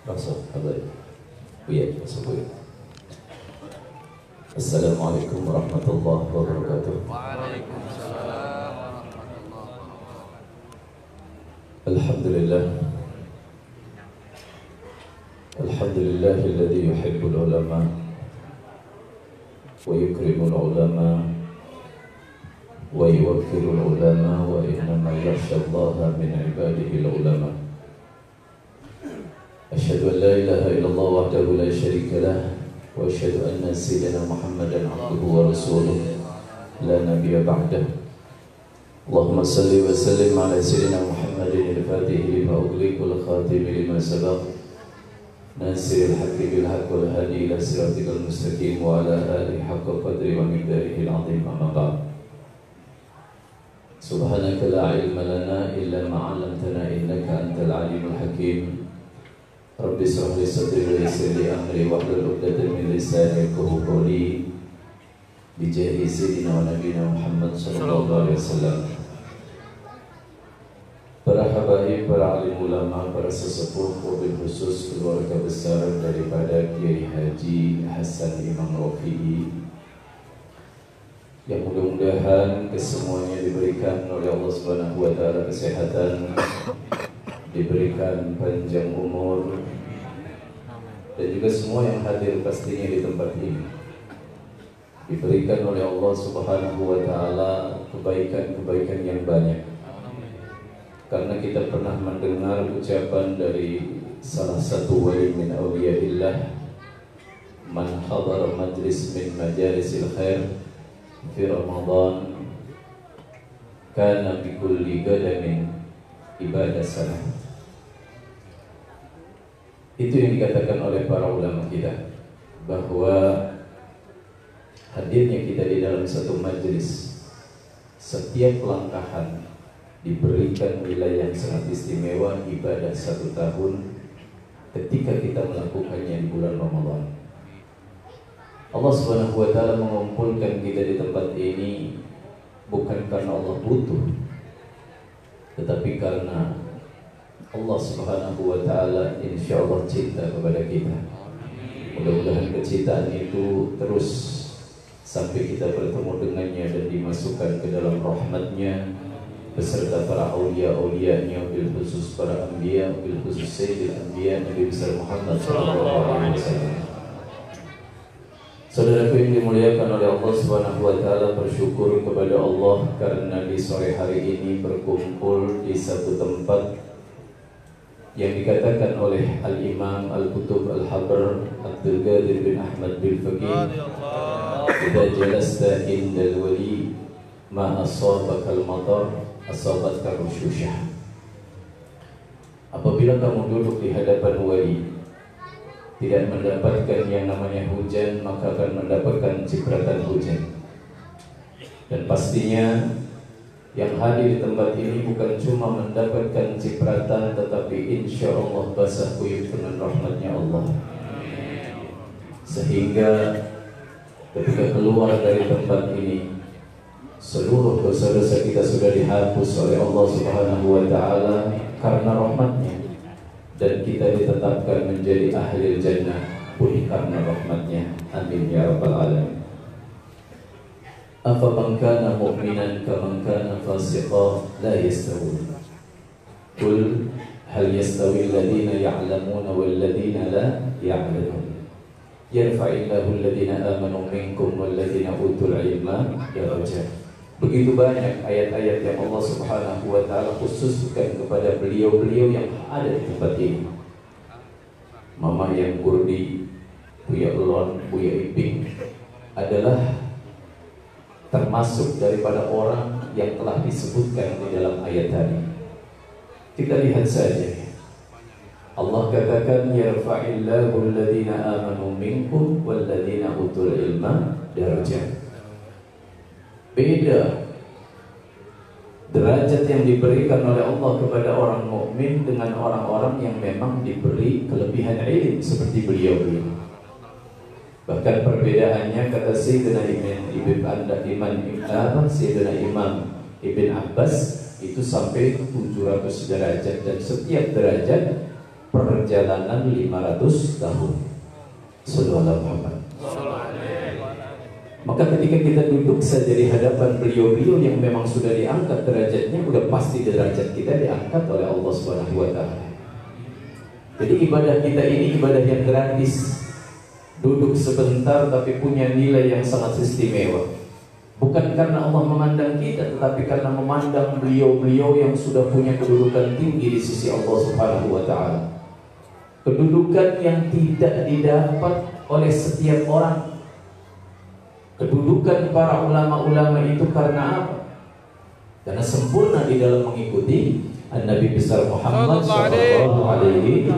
Masuk, habaib. Buya, masuk buya. Assalamualaikum warahmatullahi wabarakatuh. Waalaikumsalam warahmatullahi wabarakatuh. Alhamdulillah. Alhamdulillahilladzi yuhibbul ulama wa yukrimul ulama wa yuwakkirul ulama wa innama yakhshallaha min ibadihi ulama. Asyhadu an la ilaha illallah wahdahu la syarika lah wa asyhadu anna sayyidina Muhammadan abduhu wa rasuluh la nabiyya ba'dah. Allahumma salli wa sallim ala sayyidina Muhammadin al-Fatih lima ughliqa wal khatim lima sabaq nasiril haqqi bil haqq wal hadi ila siratikal mustaqim wa ala alihi haqqa qadri wa miqdarihi al-'azim. Amma ba'd. Subhanaka la ilma lana illa ma 'allamtana innaka antal alimul hakim. Rabbi shrah li sadri wa yassir li amri wahlul 'uqdatam min lisani yafqahu qawli bi jahi sayyidina wa nabiyina Muhammad sallallahu alaihi wasallam. Para habaib, para alim ulama, para sesepuh, wabil khusus keluarga besar daripada Kiai Haji Hasan Imam Rafi'i yang mudah-mudahan kesemuanya diberikan oleh Allah Subhanahu wa taala kesehatan, diberikan panjang umur, dan juga semua yang hadir pastinya di tempat ini diberikan oleh Allah Subhanahu wa taala kebaikan-kebaikan yang banyak. Karena kita pernah mendengar ucapan dari salah satu wali min awliyaillah, man hadara majlis min majalisil khair fi Ramadan kana bi kulli qadamin ibadah salat. Itu yang dikatakan oleh para ulama kita, bahwa hadirnya kita di dalam satu majlis, setiap langkahan diberikan nilai yang sangat istimewa, ibadah 1 tahun ketika kita melakukannya di bulan Ramadan. Allah Subhanahu wa taala mengumpulkan kita di tempat ini bukan karena Allah butuh, tetapi karena Allah Subhanahu wa taala insyaallah cinta kepada kita. Mudah-mudahan kecintaan itu terus sampai kita bertemu dengannya dan dimasukkan ke dalam rahmatnya beserta para aulia-aulianya, bil khusus para anbiya, bil khusus sayyidil anbiya Nabi besar Muhammad sallallahu alaihi wasallam. Saudaraku yang dimuliakan oleh Allah Subhanahu wa taala, bersyukur kepada Allah karena di sore hari ini berkumpul di satu tempat yang dikatakan oleh Al-Imam Al-Qutub Al-Habr Abdul Qadir bin Ahmad bin Faqih, idza jalasta indal wali ma asabakal matar asabatka rusyusyah. Apabila kamu duduk di hadapan wali, tidak mendapatkan yang namanya hujan, maka akan mendapatkan cipratan hujan. Dan pastinya yang hadir di tempat ini bukan cuma mendapatkan cipratan, tetapi insya Allah basah kuyup dengan rahmatnya Allah. Sehingga ketika keluar dari tempat ini, seluruh dosa-dosa kita sudah dihapus oleh Allah Subhanahu wa taala karena rahmatnya, dan kita ditetapkan menjadi ahli jannah pun karena rahmatnya. Amin ya rabbal alamin. Afaman kana mu'minan kaman kana fasiqan la yastawun. Qul hal yastawi alladhina ya'lamuna wal ladhina la ya'lamun. Yarfa'illahu alladhina amanu minkum wal ladhina utul ilma darajat. Begitu banyak ayat-ayat yang Allah Subhanahu wa taala khususkan kepada beliau-beliau yang ada di tempat ini. Mama yang Kurdi, Buya Elon, Buya Iping adalah termasuk daripada orang yang telah disebutkan di dalam ayat tadi. Kita lihat saja. Allah katakan yarfa'illahu alladhina amanu minkum wal ladhina utul ilma darajat. Beda derajat yang diberikan oleh Allah kepada orang mukmin dengan orang-orang yang memang diberi kelebihan ilmu seperti beliau-beliau. Bahkan perbedaannya, kata Sayyidina Imam Ibn Abbas, itu sampai 700 derajat, dan setiap derajat perjalanan 500 tahun. Sallallahu Muhammad. Maka ketika kita duduk saja di hadapan beliau-beliau yang memang sudah diangkat derajatnya, udah pasti derajat kita diangkat oleh Allah Subhanahu wa taala. Jadi ibadah kita ini ibadah yang gratis. Duduk sebentar tapi punya nilai yang sangat istimewa. Bukan karena Allah memandang kita, tetapi karena memandang beliau-beliau yang sudah punya kedudukan tinggi di sisi Allah Subhanahu wa taala. Kedudukan yang tidak didapat oleh setiap orang. Kedudukan para ulama-ulama itu karena apa? Karena sempurna di dalam mengikuti Nabi besar Muhammad sallallahu alaihi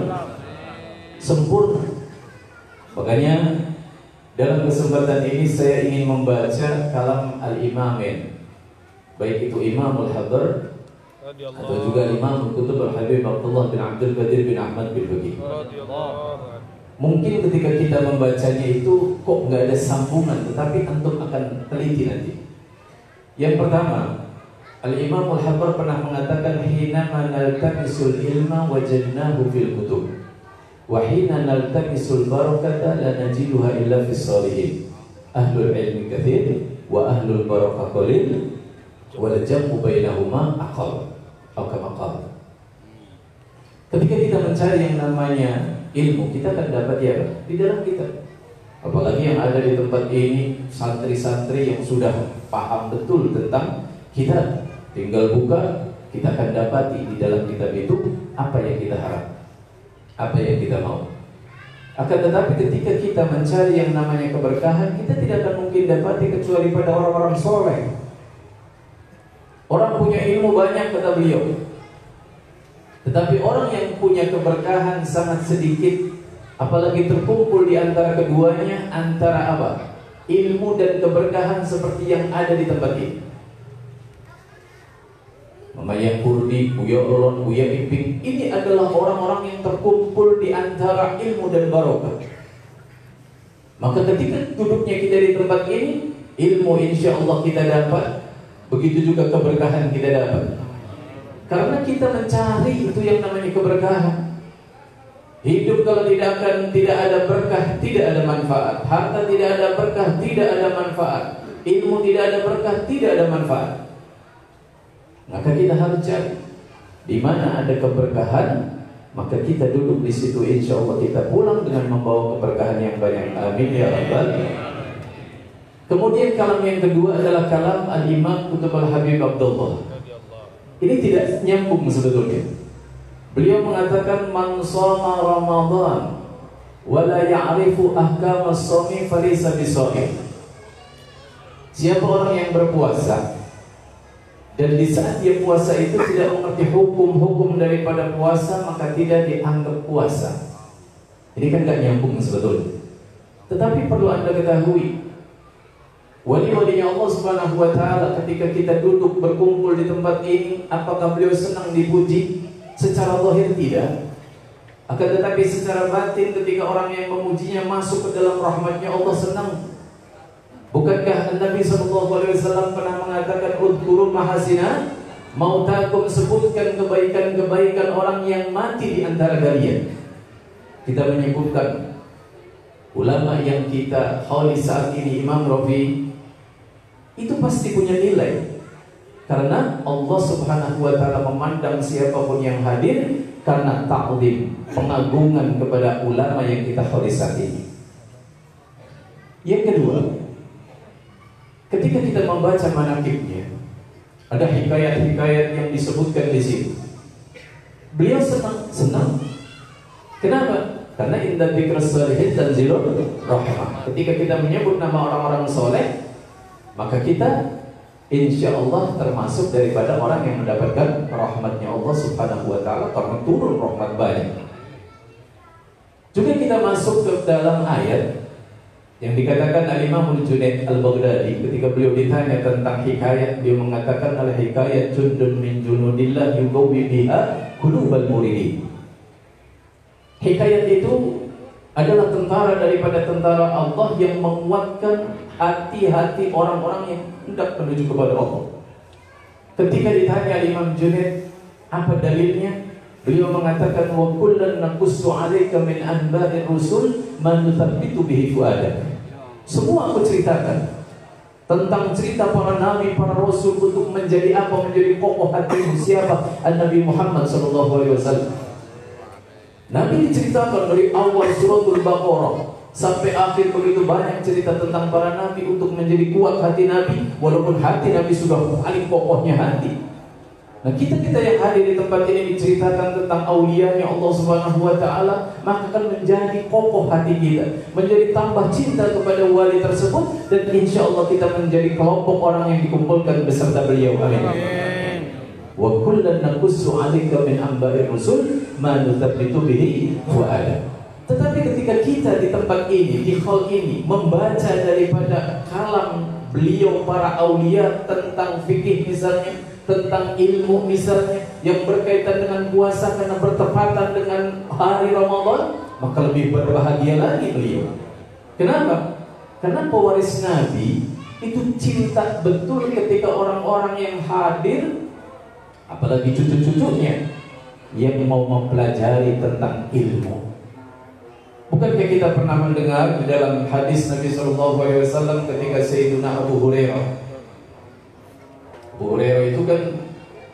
sempurna. Makanya dalam kesempatan ini saya ingin membaca kalam Al-Imamin, baik itu Imam Al-Hadar atau juga Imam Al-Kutub Al-Habib Abdullah bin Abdul Qadir bin Ahmad bin Baqi. Mungkin ketika kita membacanya itu kok nggak ada sambungan, tetapi antum akan teliti nanti. Yang pertama, Al-Imam Al-Habbar pernah mengatakan, hina naltamisul ilma wajadnahu fil kutub, wa hina naltamisul barakata la najiduha illa fis salihin. Ahlul ilmi katsir wa ahlul barakah qalil wal jam'u bainahuma aqall. Atau kama qala. Ketika kita mencari yang namanya ilmu, kita akan dapat ya di dalam kita. Apalagi yang ada di tempat ini santri-santri yang sudah paham betul tentang kitab, tinggal buka, kita akan dapati di dalam kitab itu apa yang kita harap, apa yang kita mau. Akan tetapi ketika kita mencari yang namanya keberkahan, kita tidak akan mungkin dapati kecuali pada orang-orang soleh. Orang punya ilmu banyak kata beliau, tetapi orang yang punya keberkahan sangat sedikit. Apalagi terkumpul di antara keduanya, antara apa? Ilmu dan keberkahan seperti yang ada di tempat ini. Mama yang Kurdi, Buya Olon, Buya Iping, ini adalah orang-orang yang terkumpul di antara ilmu dan barokah. Maka ketika duduknya kita di tempat ini, ilmu insya Allah kita dapat, begitu juga keberkahan kita dapat. Karena kita mencari itu yang namanya keberkahan. Hidup kalau tidak ada berkah, tidak ada manfaat. Harta tidak ada berkah, tidak ada manfaat. Ilmu tidak ada berkah, tidak ada manfaat. Maka kita harus cari di mana ada keberkahan, maka kita duduk di situ. Insya Allah kita pulang dengan membawa keberkahan yang banyak. Amin ya rabbal alamin. Kemudian kalam yang kedua adalah kalam Al-Imam Kutub Al-Habib Abdullah. Ini tidak nyambung sebetulnya. Beliau mengatakan, man shoma Ramadan wa la ya'rifu ahkam as-shaumi falaysa bishaim. Siapa orang yang berpuasa dan di saat dia puasa itu tidak mengerti hukum-hukum daripada puasa, maka tidak dianggap puasa. Ini kan gak nyambung sebetulnya. Tetapi perlu Anda ketahui, wali-walinya Allah Subhanahu wa taala ketika kita duduk berkumpul di tempat ini, apakah beliau senang dipuji? Secara zahir tidak. Akan tetapi secara batin ketika orang yang memujinya masuk ke dalam rahmatnya Allah senang. Bukankah Nabi SAW pernah mengatakan, udhkuru mahasina mautakum, sebutkan kebaikan-kebaikan orang yang mati di antara kalian. Kita menyebutkan ulama yang kita kholi saat ini, Imam Rafi, itu pasti punya nilai. Karena Allah Subhanahu wa taala memandang siapapun yang hadir karena ta'zim, pengagungan kepada ulama yang kita kholi saat ini. Yang kedua, ketika kita membaca manaqibnya, ada hikayat-hikayat yang disebutkan di sini. Beliau senang. Kenapa? Karena inda dzikras shalihin tanzilur rahmah. Ketika kita menyebut nama orang-orang soleh, maka kita insya Allah termasuk daripada orang yang mendapatkan rahmatnya Allah Subhanahu wa taala, karena turun rahmat banyak. Juga kita masuk ke dalam ayat yang dikatakan Al-Imam Al-Junaid Al-Baghdadi ketika beliau ditanya tentang hikayat, dia mengatakan al-hikayat jundun min junudillah yuqawwi biha qulubal muridin. Hikayat itu adalah tentara daripada tentara Allah yang menguatkan hati-hati orang-orang yang hendak menuju kepada Allah. Ketika ditanya Imam Junaid, apa dalilnya? Beliau mengatakan wa kullan naqussu 'alaika min anba'ir rusul ma nuthabbitu bihi fuadak. Semua aku ceritakan tentang cerita para nabi, para rasul untuk menjadi apa, menjadi kokoh hatimu. Siapa? An-Nabi Muhammad sallallahu alaihi wasallam. Nabi diceritakan dari awal suratul Baqarah sampai akhir, begitu banyak cerita tentang para nabi untuk menjadi kuat hati Nabi, walaupun hati Nabi sudah paling kokohnya hati. Nah, kita yang hadir di tempat ini diceritakan tentang aulianya Allah Subhanahu wa taala, maka akan menjadi kokoh hati kita, menjadi tambah cinta kepada wali tersebut, dan insya Allah kita menjadi kelompok orang yang dikumpulkan beserta beliau. Amin. Wa kullan naqussu 'alaika min anba'ir rusul ma nuthabbitu bihi fuadak. Tetapi ketika kita di tempat ini, di hall ini, membaca daripada kalam beliau para aulia tentang fikih misalnya, tentang ilmu misalnya yang berkaitan dengan puasa karena bertepatan dengan hari Ramadan, maka lebih berbahagia lagi beliau. Kenapa? Karena pewaris Nabi itu cinta betul ketika orang-orang yang hadir, apalagi cucu-cucunya, yang mau mempelajari tentang ilmu. Bukankah kita pernah mendengar di dalam hadis Nabi SAW ketika Sayyidina Abu Hurairah itu kan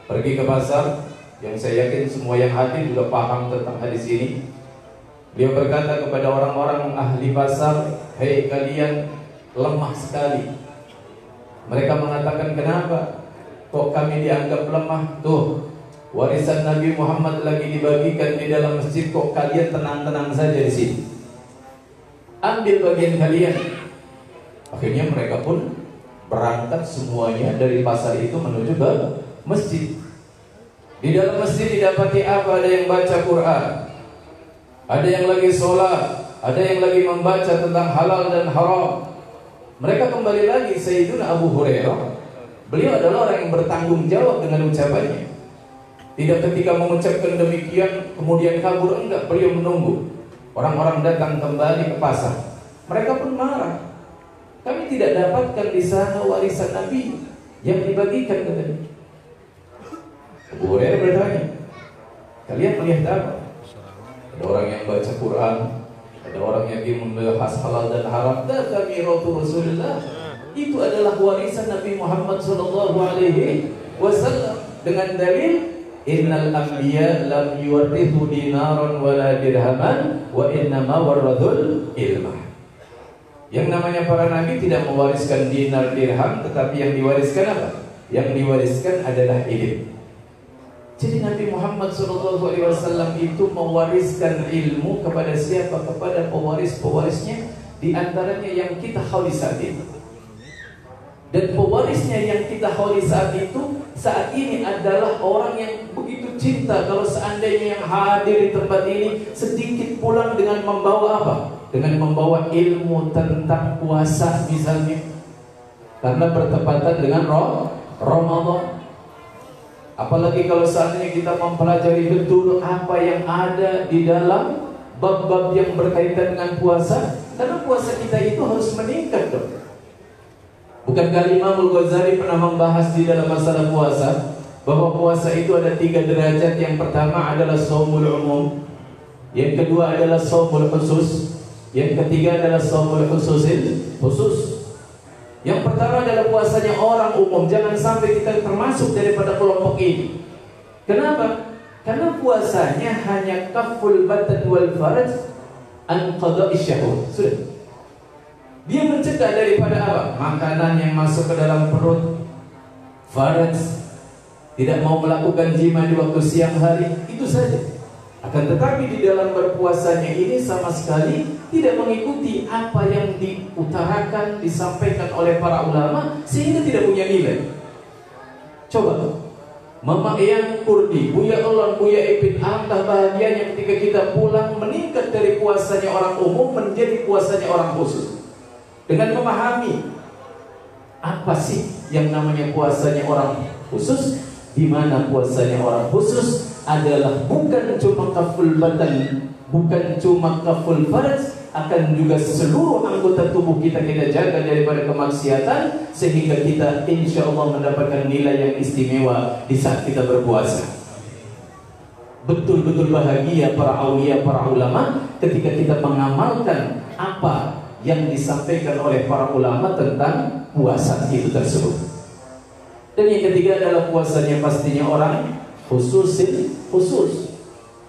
pergi ke pasar, yang saya yakin semua yang hadir juga paham tentang hadis ini. Beliau berkata kepada orang-orang ahli pasar, "Hei kalian lemah sekali." Mereka mengatakan, "Kenapa? Kok kami dianggap lemah? Tuh, warisan Nabi Muhammad lagi dibagikan di dalam masjid, kok kalian tenang-tenang saja di sini? Ambil bagian kalian." Akhirnya mereka pun berangkat semuanya dari pasar itu menuju ke masjid. Di dalam masjid didapati apa? Ada yang baca Quran, ada yang lagi sholat, ada yang lagi membaca tentang halal dan haram. Mereka kembali lagi. Sayyidina Abu Hurairah, beliau adalah orang yang bertanggung jawab dengan ucapannya. Tidak ketika mengucapkan demikian kemudian kabur, enggak. Beliau menunggu orang-orang datang kembali ke pasar. Mereka pun marah. Kami tidak dapatkan di sana warisan Nabi yang dibagikan katanya. Abu Hurairah bertanya, kalian melihat apa? Ada orang yang baca Quran, ada orang yang membahas halal dan haram. Dakamiratul Rasulullah, itu adalah warisan Nabi Muhammad SAW dengan dalil innal anbiya lam yuwarithu dinaran wala dirhaman wa innama waradul ilmah. Yang namanya para nabi tidak mewariskan dinar dirham, tetapi yang diwariskan apa? Yang diwariskan adalah ilmu. Jadi Nabi Muhammad SAW itu mewariskan ilmu kepada siapa? Kepada pewaris-pewarisnya, di antaranya yang kita hauli saat ini. Dan pewarisnya yang kita hauli saat itu saat ini adalah orang yang begitu cinta. Kalau seandainya yang hadir di tempat ini sedikit pulang dengan membawa apa? Dengan membawa ilmu tentang puasa misalnya, karena bertepatan dengan Ramadan. Apalagi kalau seandainya kita mempelajari betul apa yang ada di dalam bab-bab yang berkaitan dengan puasa, karena puasa kita itu harus meningkat dong. Bukankah Imam Al-Ghazali pernah membahas di dalam masalah puasa bahwa puasa itu ada 3 derajat. Yang pertama adalah shaumul umum, yang kedua adalah shaumul khusus, yang ketiga adalah shaumul khusus. Yang pertama adalah puasanya orang umum. Jangan sampai kita termasuk daripada kelompok ini. Kenapa? Karena puasanya hanya kaful badan wal faraj an qada'i syahwat. Sudah. Dia mencegah daripada apa? Makanan yang masuk ke dalam perut, faraj, tidak mau melakukan jima di waktu siang hari, itu saja. Akan tetapi di dalam berpuasanya ini sama sekali tidak mengikuti apa yang diutarakan, disampaikan oleh para ulama, sehingga tidak punya nilai. Coba Mama Eyang Kurdi, Buya Elon, Buya Ipin, alangkah bahagianya ketika kita pulang meningkat dari puasanya orang umum menjadi puasanya orang khusus. Dengan memahami apa sih yang namanya puasanya orang khusus, di mana puasanya orang khusus adalah bukan cuma kaful badan, bukan cuma kaful faraj, akan juga seluruh anggota tubuh kita jaga daripada kemaksiatan, sehingga kita insya Allah mendapatkan nilai yang istimewa di saat kita berpuasa. betul-betul bahagia para aulia, para ulama ketika kita mengamalkan apa yang disampaikan oleh para ulama tentang puasa itu tersebut. Dan yang ketiga adalah puasanya pastinya orang khusus.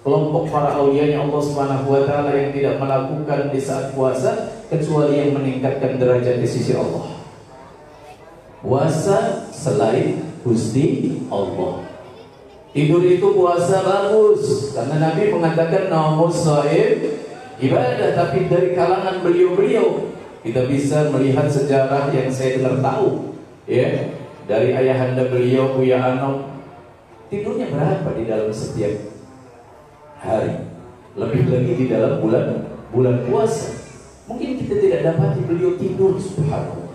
Kelompok para aulianya Allah Subhanahu wa taala yang tidak melakukan di saat puasa kecuali yang meningkatkan derajat di sisi Allah. Puasa selain Gusti Allah. Tidur itu puasa bagus karena Nabi mengatakan naumus shaim ibadah, tapi dari kalangan beliau-beliau kita bisa melihat sejarah yang saya dengar tahu ya, dari ayahanda beliau Buya Anom, tidurnya berapa di dalam setiap hari, lebih lagi di dalam bulan puasa. Mungkin kita tidak dapati beliau tidur, subhanallah.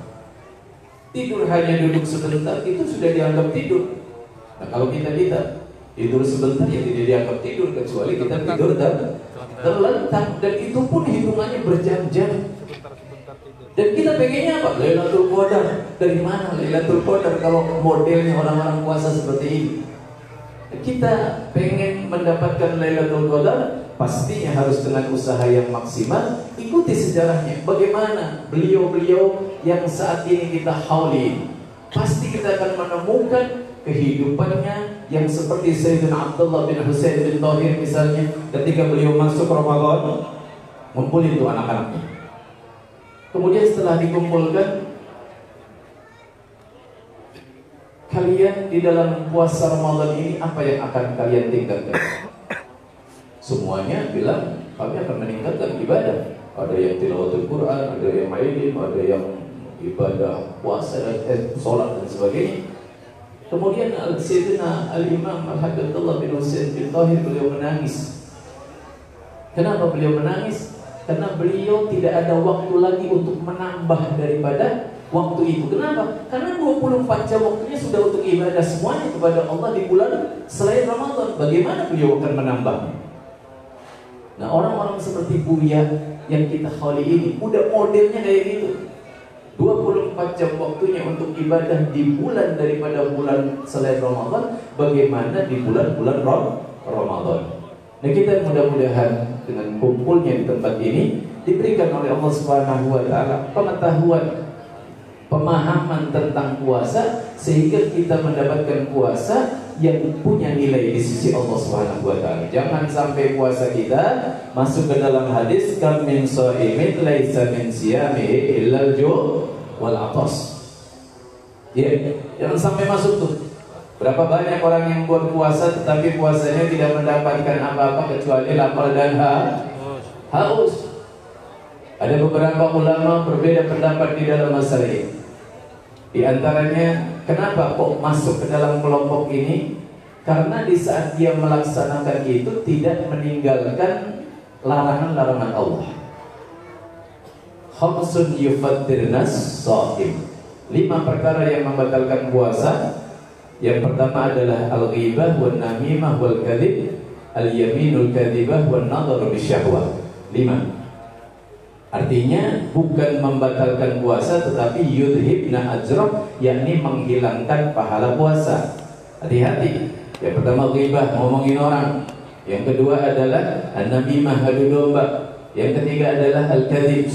Tidur hanya duduk sebentar itu sudah dianggap tidur. Nah kalau kita tidur sebentar ya tidak dianggap tidur, kecuali kita tidur dan terlentang, dan itu pun hitungannya berjam-jam. Dan kita pengennya apa? Lailatul Qadar. Dari mana Lailatul Qadar kalau modelnya orang-orang puasa seperti ini? Kita pengen mendapatkan Lailatul Qadar, pastinya harus dengan usaha yang maksimal. Ikuti sejarahnya, bagaimana beliau-beliau yang saat ini kita hauli, pasti kita akan menemukan kehidupannya yang seperti Sayyidina Abdullah bin Husain bin Thahir misalnya, ketika beliau masuk Ramadan ngumpulin tuh anak-anaknya. Kemudian setelah dikumpulkan, kalian di dalam puasa Ramadan ini apa yang akan kalian tingkatkan? Semuanya bilang kami akan meningkatkan ibadah. Ada yang tilawatul Quran, ada yang ilmu, ada yang ibadah puasa dan sholat dan sebagainya. Kemudian Sayyidina Al-Imam Al-Habibullah bin Husain bin Thahir beliau menangis. Kenapa beliau menangis? Karena beliau tidak ada waktu lagi untuk menambah daripada waktu itu. Kenapa? Karena 24 jam waktunya sudah untuk ibadah semuanya kepada Allah di bulan selain Ramadan. Bagaimana beliau akan menambahnya? Nah, orang-orang seperti Buya yang kita khali ini udah modelnya kayak gitu. 24 jam waktunya untuk ibadah di bulan daripada bulan selain Ramadan. Bagaimana di bulan-bulan Ramadan? Nah, kita mudah-mudahan dengan kumpulnya di tempat ini diberikan oleh Allah Subhanahu wa taala pengetahuan, pemahaman tentang puasa, sehingga kita mendapatkan puasa yang punya nilai di sisi Allah Subhanahu wa taala. Jangan sampai puasa kita masuk ke dalam hadis kam min shaimin laisa min siyamihi illa al-ju' wal 'atas. Ya, jangan sampai masuk tuh. Berapa banyak orang yang buat puasa tetapi puasanya tidak mendapatkan apa-apa kecuali lapar dan haus. Ada beberapa ulama berbeda pendapat di dalam masalah ini. Di antaranya, kenapa kok masuk ke dalam kelompok ini? Karena di saat dia melaksanakan itu tidak meninggalkan larangan-larangan Allah. Khamsun yufattirnas shaim. 5 perkara yang membatalkan puasa. Yang pertama adalah al-ghibah wan namimah wal kadhib, al-yaminul kadhibah wan nadhar bisyahwah. 5. Artinya bukan membatalkan puasa tetapi yudhibna ajrah, yakni menghilangkan pahala puasa. Hati-hati. Yang pertama ghibah, ngomongin orang. Yang kedua adalah an-namimah, adu domba. Yang ketiga adalah al-kadhib,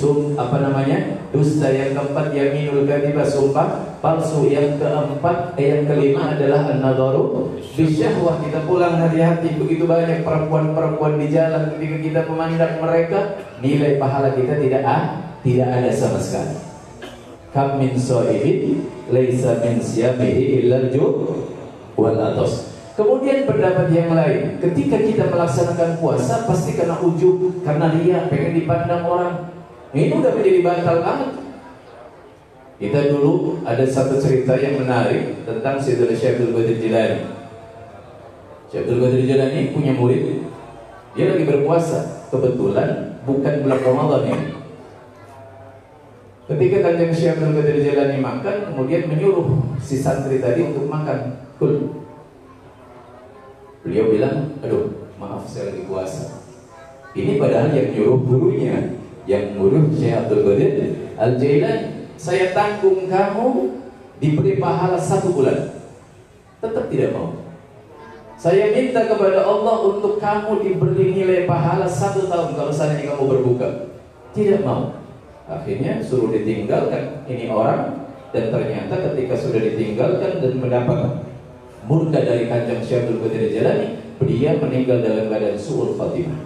dusta. Yang keempat yaminul kadhibah, sumpah palsu. Yang keempat, yang kelima adalah an-nadharu bisyahwah. Kita pulang hati-hati, begitu banyak perempuan-perempuan di jalan, ketika kita memandang mereka, nilai pahala kita tidak ada sama sekali. Kam min shaimin laisa min siyamihi illa al-ju' wal 'atas. Kemudian pendapat yang lain, ketika kita melaksanakan puasa pasti kena ujub, karena dia pengen dipandang orang. Ini udah menjadi batal banget. Kita dulu ada satu cerita yang menarik tentang Sayyidina Syekh Abdul Qadir Jilani. Syekh Abdul Qadir Jilani punya murid, dia lagi berpuasa, kebetulan bukan bulan Ramadan ya. Ketika Kanjeng Syekh Abdul Qadir Jilani makan, kemudian menyuruh si santri tadi untuk makan. Kul. Beliau bilang, aduh maaf saya lagi puasa. Ini padahal yang nyuruh gurunya, yang nyuruh Syekh Abdul Qadir Al-Jailani. Saya tanggung kamu diberi pahala 1 bulan. Tetap tidak mau. Saya minta kepada Allah untuk kamu diberi nilai pahala 1 tahun kalau seandainya kamu berbuka. Tidak mau. Akhirnya suruh ditinggalkan ini orang, dan ternyata ketika sudah ditinggalkan dan mendapat murka dari Kanjeng Syekh Abdul Qadir Jailani, dia meninggal dalam keadaan su'ul khatimah,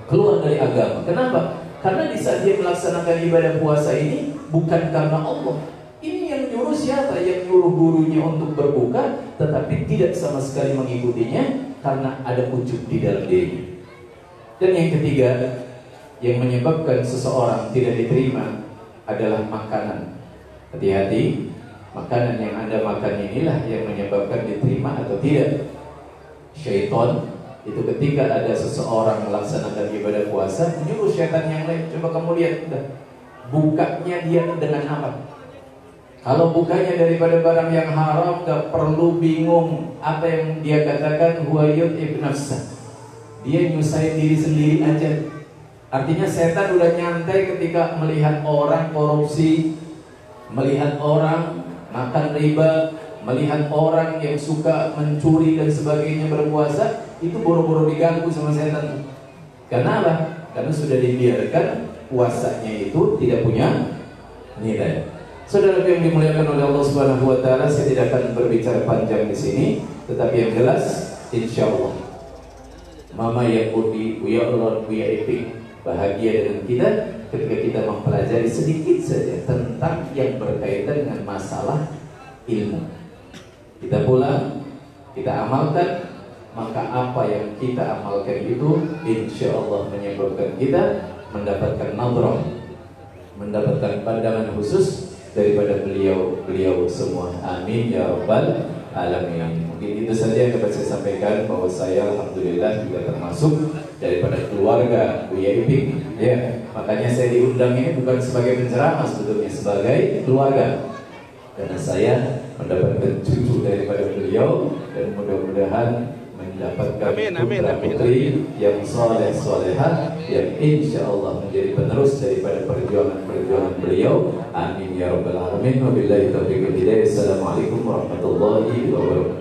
keluar dari agama. Kenapa? Karena di saat dia melaksanakan ibadah puasa ini bukan karena Allah. Ini yang nyuruh siapa? Yang nyuruh gurunya untuk berbuka, tetapi tidak sama sekali mengikutinya karena ada ujub di dalam dirinya. Dan yang ketiga, yang menyebabkan seseorang tidak diterima adalah makanan. Hati-hati, makanan yang Anda makan inilah yang menyebabkan diterima atau tidak. Syaitan itu ketika ada seseorang melaksanakan ibadah puasa, menyuruh syaitan yang lain, coba kamu lihat, bukanya dia dengan apa? Kalau bukanya daripada barang yang haram, gak perlu bingung apa yang dia katakan, huwayut ibn nafsah, dia nyusahin diri sendiri aja. Artinya setan udah nyantai ketika melihat orang korupsi, melihat orang makan riba, melihat orang yang suka mencuri dan sebagainya berpuasa, itu boro-boro diganggu sama setan. Karena apa? Karena sudah dibiarkan puasanya itu tidak punya nilai. Saudara yang dimuliakan oleh Allah Subhanahu wa taala, saya tidak akan berbicara panjang di sini, tetapi yang jelas insyaallah Mama Yahudi, Buya Allah, Buya Iping bahagia dengan kita ketika kita mempelajari sedikit saja tentang yang berkaitan dengan masalah ilmu. Kita pulang, kita amalkan, maka apa yang kita amalkan itu insyaallah menyebabkan kita mendapatkan nadrah, mendapatkan pandangan khusus daripada beliau semua. Amin ya rabbal alamin. Mungkin itu saja yang dapat saya sampaikan, bahwa saya alhamdulillah juga termasuk daripada keluarga Buya Iping. Ya, makanya saya diundang ini bukan sebagai penceramah, sebetulnya sebagai keluarga. Karena saya mendapatkan cucu daripada beliau, dan mudah-mudahan mendapatkan putra-putri yang soleh-solehah, yang insya Allah menjadi penerus daripada perjuangan beliau. Amin ya rabbal alamin. Wabillahi taufiq wal hidayah. Assalamualaikum warahmatullahi wabarakatuh.